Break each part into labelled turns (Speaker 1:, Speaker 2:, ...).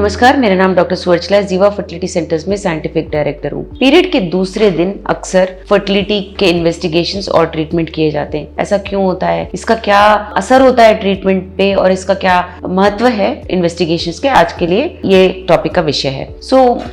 Speaker 1: नमस्कार, मेरा नाम डॉक्टर सुवर्चला, जीवा फर्टिलिटी सेंटर्स में साइंटिफिक डायरेक्टर हूँ। पीरियड के दूसरे दिन अक्सर फर्टिलिटी के इन्वेस्टिगेशंस और ट्रीटमेंट किए जाते हैं। ऐसा क्यों होता है, इसका क्या असर होता है ट्रीटमेंट पे और इसका क्या महत्व है इन्वेस्टिगेशंस के, आज के लिए ये टॉपिक का विषय है।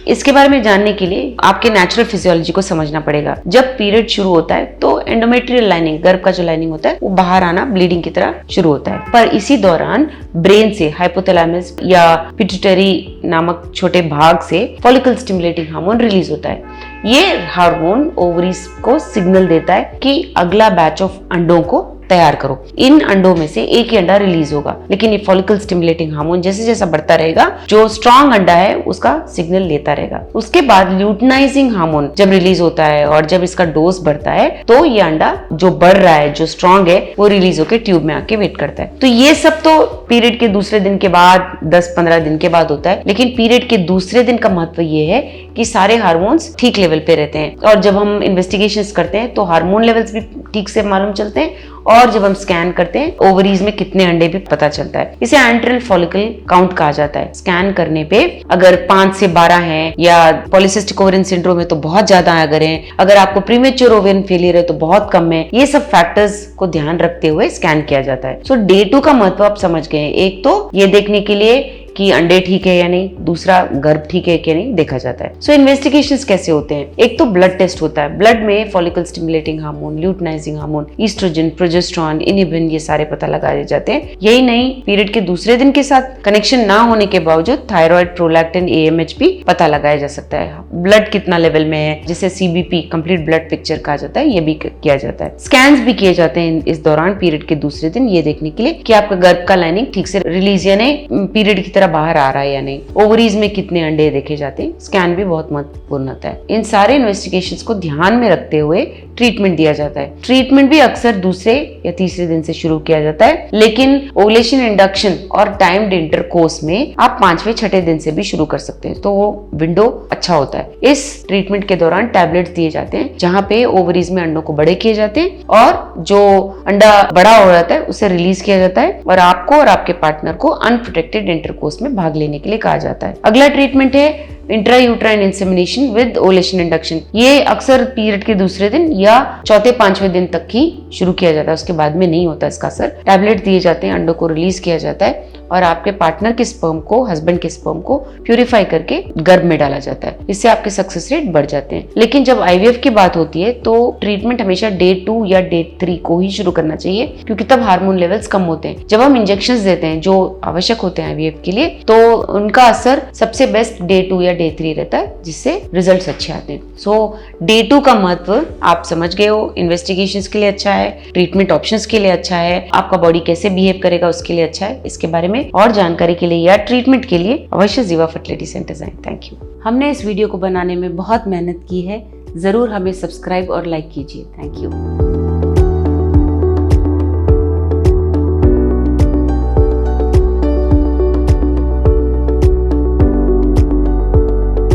Speaker 1: इसके बारे में जानने के लिए आपके नेचुरल फिजियोलॉजी को समझना पड़ेगा। जब पीरियड शुरू होता है तो एंडोमेट्रियल लाइनिंग, गर्भ का जो लाइनिंग होता है वो बाहर आना ब्लीडिंग की तरह शुरू होता है, पर इसी दौरान ब्रेन से हाइपोथैलेमस या पिट्यूटरी नामक छोटे भाग से फॉलिकल स्टिमुलेटिंग हार्मोन रिलीज होता है। ये हार्मोन ओवरीज को सिग्नल देता है कि अगला बैच ऑफ अंडों को तैयार करो। इन अंडों में से एक ही अंडा रिलीज होगा, लेकिन ये फॉलिकल स्टिमुलेटिंग हार्मोन जैसे जैसा बढ़ता रहेगा, जो स्ट्रॉन्ग अंडा है उसका सिग्नल लेता रहेगा। उसके बाद ल्यूटिनाइजिंग हार्मोन जब रिलीज होता है और जब इसका डोज बढ़ता है तो ये अंडा जो बढ़ रहा है, जो स्ट्रॉन्ग है, वो रिलीज होकर ट्यूब में आके वेट करता है। तो ये सब तो पीरियड के दूसरे दिन के बाद 10-15 दिन के बाद होता है, लेकिन पीरियड के दूसरे दिन का महत्व ये है कि सारे हार्मोन्स ठीक लेवल पे रहते हैं और जब हम इन्वेस्टिगेशंस करते हैं तो हार्मोन लेवल्स भी ठीक से मालूम चलते हैं और जब हम स्कैन करते हैं ओवरीज में कितने अंडे भी पता चलता है। इसे एंट्रल फॉलिकल काउंट कहा जाता है। स्कैन करने पे अगर 5 से 12 हैं या पॉलीसिस्टिक ओवेरियन सिंड्रोम है तो बहुत ज्यादा अगर हैं, अगर आपको प्रीमेच्योर ओवेरियन फेलियर है तो बहुत कम है। ये सब फैक्टर्स को ध्यान रखते हुए स्कैन किया जाता है। डे 2 का महत्व आप समझ गए। एक तो ये देखने के लिए कि अंडे ठीक है या नहीं, दूसरा गर्भ ठीक है कि नहीं देखा जाता है। इन्वेस्टिगेशंस कैसे होते हैं? एक तो ब्लड टेस्ट होता है। ब्लड में follicle stimulating hormone, luteinizing hormone, estrogen, progesterone, inhibin, ये सारे पता लगाए जाते हैं। यही नहीं, पीरियड के दूसरे दिन के साथ कनेक्शन ना होने के बावजूद थायराइड, प्रोलैक्टिन, AMH भी पता लगाया जा सकता है। ब्लड कितना लेवल में है, जिसे CBP कंप्लीट ब्लड पिक्चर कहा जाता है, ये भी किया जाता है। स्कैन्स भी किए जाते हैं इस दौरान पीरियड के दूसरे दिन, ये देखने के लिए कि आपका गर्भ का लाइनिंग ठीक से रिलीज या नहीं, पीरियड की बाहर आ रहा है या नहीं, ओवरीज में कितने अंडे देखे जाते हैं। स्कैन भी बहुत महत्वपूर्ण होता है। इन सारे इन्वेस्टिगेशंस को ध्यान में रखते हुए ट्रीटमेंट दिया जाता है। ट्रीटमेंट भी अक्सर दूसरे या तीसरे दिन से शुरू किया जाता है, लेकिन ओवुलेशन इंडक्शन और टाइम्ड इंटरकोर्स में आप 5वें-6ठे दिन से भी शुरू कर सकते हैं, तो वो विंडो अच्छा होता है। इस ट्रीटमेंट के दौरान टैबलेट्स दिए जाते हैं जहां पे ओवरीज में अंडों को बड़े किए जाते हैं और जो अंडा बड़ा हो जाता है उसे रिलीज किया जाता है और आपको और आपके पार्टनर को अनप्रोटेक्टेड इंटरकोर्स में भाग लेने के लिए कहा जाता है। अगला ट्रीटमेंट है intrauterine insemination with ovulation induction. ये अक्सर पीरियड के दूसरे दिन या 4-5वें दिन तक ही शुरू किया जाता है, उसके बाद में नहीं होता इसका असर। टैबलेट दिए जाते हैं, अंडों को रिलीज किया जाता है और आपके पार्टनर के स्पर्म को, हस्बैंड के स्पर्म को प्यूरिफाई करके गर्भ में डाला जाता है। इससे आपके सक्सेस रेट बढ़ जाते हैं। लेकिन जब IVF की बात होती है तो ट्रीटमेंट हमेशा डे 2 या डे 3 को ही शुरू करना चाहिए, क्योंकि तब हार्मोन लेवल्स कम होते हैं। जब हम इंजेक्शंस देते हैं जो आवश्यक होते हैं IVF के लिए, तो उनका असर सबसे बेस्ट डे 2 या डे 3 रहता है, जिससे रिजल्ट्स अच्छे आते हैं। डे 2 का महत्व आप समझ गए हो। इन्वेस्टिगेशंस के लिए अच्छा है, ट्रीटमेंट ऑप्शंस के लिए अच्छा है, आपका बॉडी कैसे बिहेव करेगा उसके लिए अच्छा है। इसके बारे में और जानकारी के लिए या ट्रीटमेंट के लिए अवश्य जीवा फर्टिलिटी सेंटर्स आएं। Thank you. हमने इस वीडियो को बनाने में बहुत मेहनत की है, जरूर हमें सब्सक्राइब और लाइक कीजिए। Thank you.